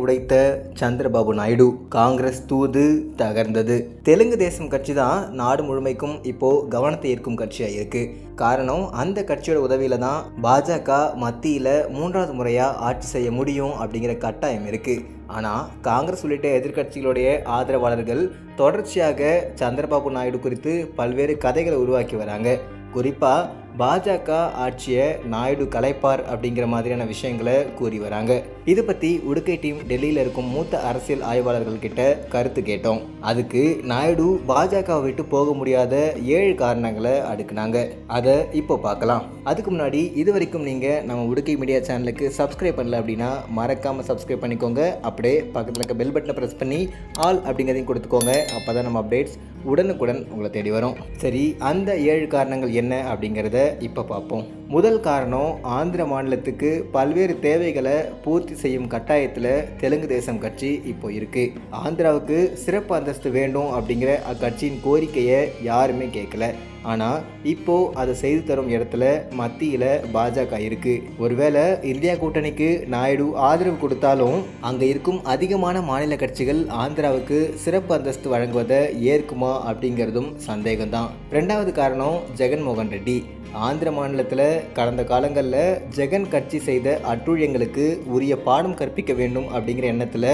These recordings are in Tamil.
உடைத்த சந்திரபாபு நாயுடு. காங்கிரஸ் தூது தகர்ந்தது. தெலுங்கு தேசம் கட்சி தான் நாடு முழுமைக்கும் இப்போ கவனத்தை ஈர்க்கும் கட்சியாக இருக்கு. காரணம், அந்த கட்சியோட உதவியில தான் பாஜக மத்தியில் 3வது முறையாக ஆட்சி செய்ய முடியும் அப்படிங்கிற கட்டாயம் இருக்கு. ஆனால் காங்கிரஸ் உள்ளிட்ட எதிர்க்கட்சிகளுடைய ஆதரவாளர்கள் தொடர்ச்சியாக சந்திரபாபு நாயுடு குறித்து பல்வேறு கதைகளை உருவாக்கி வராங்க. குறிப்பாக பாஜக ஆட்சியை நாயுடு கலைப்பார் அப்படிங்கிற மாதிரியான விஷயங்களை கூறி வராங்க. இதை பற்றி உடுக்கை டீம் டெல்லியில் இருக்கும் மூத்த அரசியல் ஆய்வாளர்கள் கிட்ட கருத்து கேட்டோம். அதுக்கு நாயுடு பாஜகவை விட்டு போக முடியாத 7 காரணங்களை அடுக்குனாங்க. அதை இப்போ பார்க்கலாம். அதுக்கு முன்னாடி இது வரைக்கும் நீங்கள் நம்ம உடுக்கை மீடியா சேனலுக்கு சப்ஸ்கிரைப் பண்ணல அப்படின்னா மறக்காமல் சப்ஸ்கிரைப் பண்ணிக்கோங்க. அப்படியே பக்கத்தில் இருக்க பெல் பட்டனை ப்ரெஸ் பண்ணி ஆல் அப்படிங்கிறதையும் கொடுத்துக்கோங்க. அப்போ தான் நம்ம அப்டேட்ஸ் உடனுக்குடன் உங்களை தேடி வரும். சரி, அந்த 7 காரணங்கள் என்ன அப்படிங்கிறத இப்போ பார்ப்போம். முதல் காரணம், ஆந்திர மாநிலத்துக்கு பல்வேறு தேவைகளை பூர்த்தி செய்யும் கட்டாயத்தில் தெலுங்கு தேசம் கட்சி இப்போ இருக்கு. ஆந்திராவுக்கு சிறப்பு அந்தஸ்து வேண்டும் அப்படிங்கிற அக்கட்சியின் கோரிக்கையை யாருமே கேட்கல. ஆனால் இப்போ அதை செய்து தரும் இடத்துல மத்தியில் பாஜக இருக்கு. ஒருவேளை இந்தியா கூட்டணிக்கு நாயுடு ஆதரவு கொடுத்தாலும் அங்கே இருக்கும் அதிகமான மாநில கட்சிகள் ஆந்திராவுக்கு சிறப்பு அந்தஸ்து வழங்குவதை ஏற்குமா அப்படிங்கிறதும் சந்தேகம்தான். 2வது காரணம், ஜெகன்மோகன் ரெட்டி. ஆந்திர மாநிலத்தில் கடந்த காலங்களில் ஜெகன் கட்சி செய்த அட்டூழியங்களுக்கு உரிய பாடம் கற்பிக்க வேண்டும் அப்படிங்கிற எண்ணத்தில்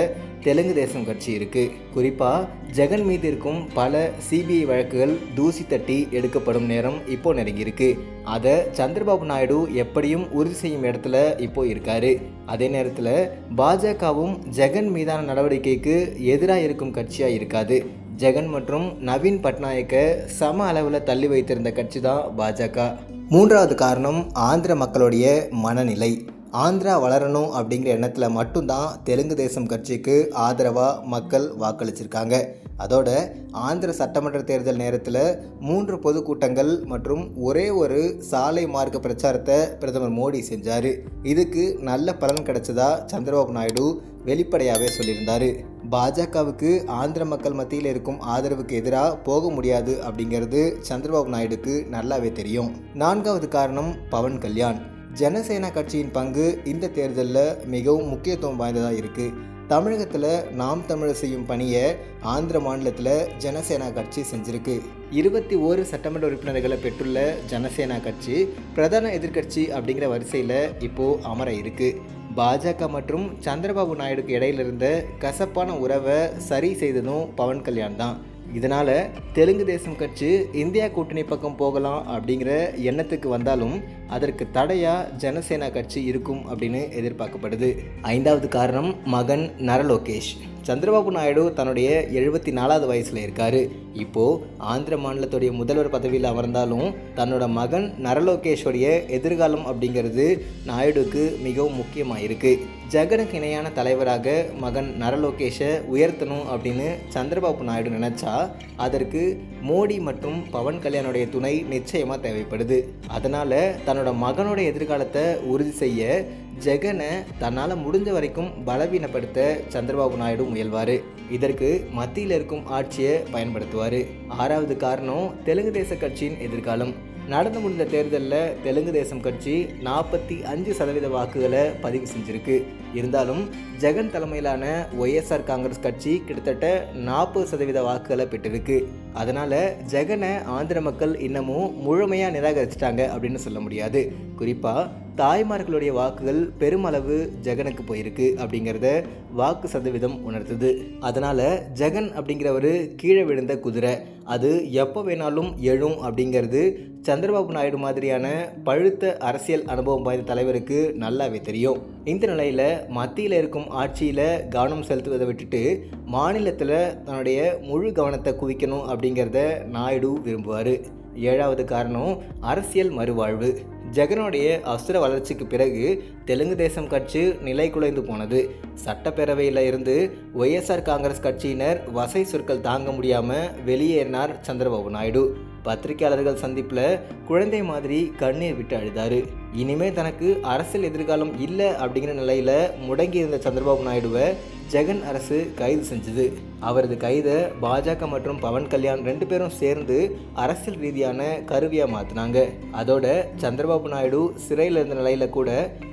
தெலுங்கு தேசம் கட்சி இருக்குது. குறிப்பாக ஜெகன் மீது இருக்கும் பல சிபிஐ வழக்குகள் தூசி தட்டி எடுக்கப்படும் நேரம் இப்போ நெருங்கியிருக்கு. அதை சந்திரபாபு நாயுடு எப்படியும் உறுதி செய்யும் இடத்துல இப்போ இருக்காரு. அதே நேரத்தில் பாஜகவும் ஜெகன் மீதான நடவடிக்கைக்கு எதிராக இருக்கும் கட்சியாக இருக்காது. ஜெகன் மற்றும் நவீன் பட்நாயக்கை சம அளவில் தள்ளி வைத்திருந்த கட்சி தான் பாஜக. 3வது காரணம், ஆந்திர மக்களுடைய மனநிலை. ஆந்திரா வளரணும் அப்படிங்கிற எண்ணத்தில் மட்டும்தான் தெலுங்கு தேசம் கட்சிக்கு ஆதரவாக மக்கள் வாக்களிச்சிருக்காங்க. அதோட ஆந்திர சட்டமன்ற தேர்தல் நேரத்தில் 3 பொதுக்கூட்டங்கள் மற்றும் ஒரே ஒரு சாலை மார்க்க பிரச்சாரத்தை பிரதமர் மோடி செஞ்சார். இதுக்கு நல்ல பலன் கிடைச்சதா சந்திரபாபு நாயுடு வெளிப்படையாகவே சொல்லியிருந்தார். பாஜகவுக்கு ஆந்திர மக்கள் மத்தியில் இருக்கும் ஆதரவுக்கு எதிராக போக முடியாது அப்படிங்கிறது சந்திரபாபு நாயுடுக்கு நல்லாவே தெரியும். 4வது காரணம், பவன் கல்யாண். ஜனசேனா கட்சியின் பங்கு இந்த தேர்தலில் மிகவும் முக்கியத்துவம் வாய்ந்ததாக இருக்குது. தமிழகத்தில் நாம் தமிழர் செய்யும் பணியை ஆந்திர மாநிலத்தில் ஜனசேனா கட்சி செஞ்சிருக்கு. 21 சட்டமன்ற உறுப்பினர்களை பெற்றுள்ள ஜனசேனா கட்சி பிரதான எதிர்க்கட்சி அப்படிங்கிற வரிசையில் இப்போது அமர இருக்கு. பாஜக மற்றும் சந்திரபாபு நாயுடுக்கு இடையில இருந்த கசப்பான உறவை சரி செய்ததும் பவன் கல்யாண் தான். இதனால் தெலுங்கு தேசம் கட்சி இந்தியா கூட்டணி பக்கம் போகலாம் அப்படிங்கிற எண்ணத்துக்கு வந்தாலும் அதற்கு தடையாக ஜனசேனா கட்சி இருக்கும் அப்படின்னு எதிர்பார்க்கப்படுது. 5வது காரணம், மகன் நரலோகேஷ். சந்திரபாபு நாயுடு தன்னுடைய 74வது வயசில் இருக்கார். இப்போது ஆந்திர மாநிலத்துடைய முதல்வர் பதவியில் அமர்ந்தாலும் தன்னோட மகன் நரலோகேஷோடைய எதிர்காலம் அப்படிங்கிறது நாயுடுக்கு மிகவும் முக்கியமாக இருக்குது. ஜெகனுக்கு இணையான தலைவராக மகன் நரலோகேஷை உயர்த்தணும் அப்படின்னு சந்திரபாபு நாயுடு நினச்சா அதற்கு மோடி மற்றும் பவன் கல்யாணுடைய துணை நிச்சயமாக தேவைப்படுது. அதனால் தன்னோட மகனோட எதிர்காலத்தை உறுதி செய்ய ஜெகனை தன்னால் முடிஞ்ச வரைக்கும் பலவீனப்படுத்த சந்திரபாபு நாயுடு முயல்வார். இதற்கு மத்தியில் இருக்கும் ஆட்சியை பயன்படுத்துவார். 6வது காரணம், தெலுங்கு தேச கட்சியின் எதிர்காலம். நடந்து முடிந்த தேர்தலில் தெலுங்கு தேசம் கட்சி 45% வாக்குகளை பதிவு செஞ்சுருக்கு. இருந்தாலும் ஜெகன் தலைமையிலான ஒய்எஸ்ஆர் காங்கிரஸ் கட்சி கிட்டத்தட்ட 40% வாக்குகளை பெற்றிருக்கு. அதனால் ஜெகனை ஆந்திர மக்கள் இன்னமும் முழுமையாக நிராகரிச்சிட்டாங்க அப்படின்னு சொல்ல முடியாது. குறிப்பாக தாய்மார்களுடைய வாக்குகள் பெருமளவு ஜெகனுக்கு போயிருக்கு அப்படிங்கிறத வாக்கு சதவீதம் உணர்த்துது. அதனால் ஜெகன் அப்படிங்கிறவர் கீழே விழுந்த குதிரை, அது எப்போ வேணாலும் எழும் அப்படிங்கிறது சந்திரபாபு நாயுடு மாதிரியான பழுத்த அரசியல் அனுபவம் வாய்ந்த தலைவருக்கு நல்லாவே தெரியும். இந்த நிலையில் மத்தியில் இருக்கும் ஆட்சியில் கவனம் செலுத்துவதை விட்டுட்டு மாநிலத்தில் தன்னுடைய முழு கவனத்தை குவிக்கணும் அப்படிங்கிறத நாயுடு விரும்புவார். 7வது காரணம், அரசியல் மறுவாழ்வு. ஜெகனுடைய அசுர வளர்ச்சிக்கு பிறகு தெலுங்கு தேசம் கட்சி நிலை குலைந்து போனது. சட்டப்பேரவையில் இருந்து ஒய்எஸ்ஆர் காங்கிரஸ் கட்சியினர் வசை சொற்கள் தாங்க முடியாமல் வெளியேறினார் சந்திரபாபு நாயுடு. பத்திரிகையாளர்கள் சந்திப்பில் குழந்தை மாதிரி கண்ணீர் விட்டு அழுதாரு. இனிமே தனக்கு அரசியல் எதிர்காலம் இல்லை அப்படிங்கிற நிலையில் முடங்கி இருந்த சந்திரபாபு நாயுடுவை ஜெகன் அரசு கைது செஞ்சது. அவரது கைதை பாஜக மற்றும் பவன் கல்யாண் 2 பேரும் சேர்ந்து அரசியல் ரீதியான கருவியாக மாற்றினாங்க. அதோட சந்திரபாபு நாயுடு சிறையில் இருந்த நிலையில் கூட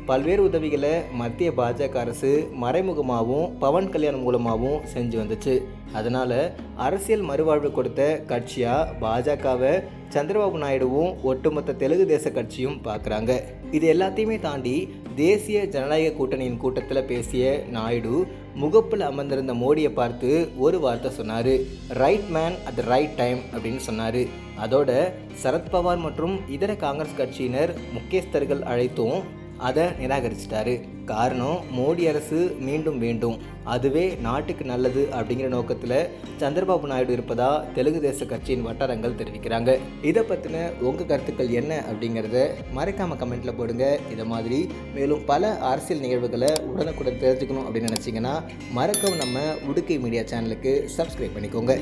பல்வேறு உதவிகளை மத்திய பாஜக அரசு மறைமுகமாகவும் பவன் கல்யாண் மூலமாகவும் செஞ்சு வந்துச்சு. அதனால் அரசியல் மறுவாழ்வு கொடுத்த கட்சியாக பாஜகவை சந்திரபாபு நாயுடுவும் ஒட்டுமொத்த தெலுங்கு தேச கட்சியும் பார்க்குறாங்க. இது எல்லாத்தையுமே தாண்டி தேசிய ஜனநாயக கூட்டணியின் கூட்டத்தில் பேசிய நாயுடு முகப்பில் அமர்ந்திருந்த மோடியை பார்த்து ஒரு வார்த்தை சொன்னார், right man at the right time அப்படின்னு சொன்னார். அதோட சரத்பவார் மற்றும் இதர காங்கிரஸ் கட்சியினர் முக்கியஸ்தர்கள் அழைத்தும் அதை நிராகரிச்சிட்டாரு. காரணம், மோடி அரசு மீண்டும் வேண்டும், அதுவே நாட்டுக்கு நல்லது அப்படிங்கிற நோக்கத்தில் சந்திரபாபு நாயுடு இருப்பதா தெலுங்கு தேச கட்சியின் வட்டாரங்கள் தெரிவிக்கிறாங்க. இதை பற்றின உங்கள் கருத்துக்கள் என்ன அப்படிங்கிறத மறக்காமல் கமெண்ட்டில் போடுங்க. இதை மாதிரி மேலும் பல அரசியல் நிகழ்வுகளை உடனுக்குடன் தெரிஞ்சுக்கணும் அப்படின்னு நினச்சிங்கன்னா மறக்காம நம்ம உடுக்கை மீடியா சேனலுக்கு சப்ஸ்கிரைப் பண்ணிக்கோங்க.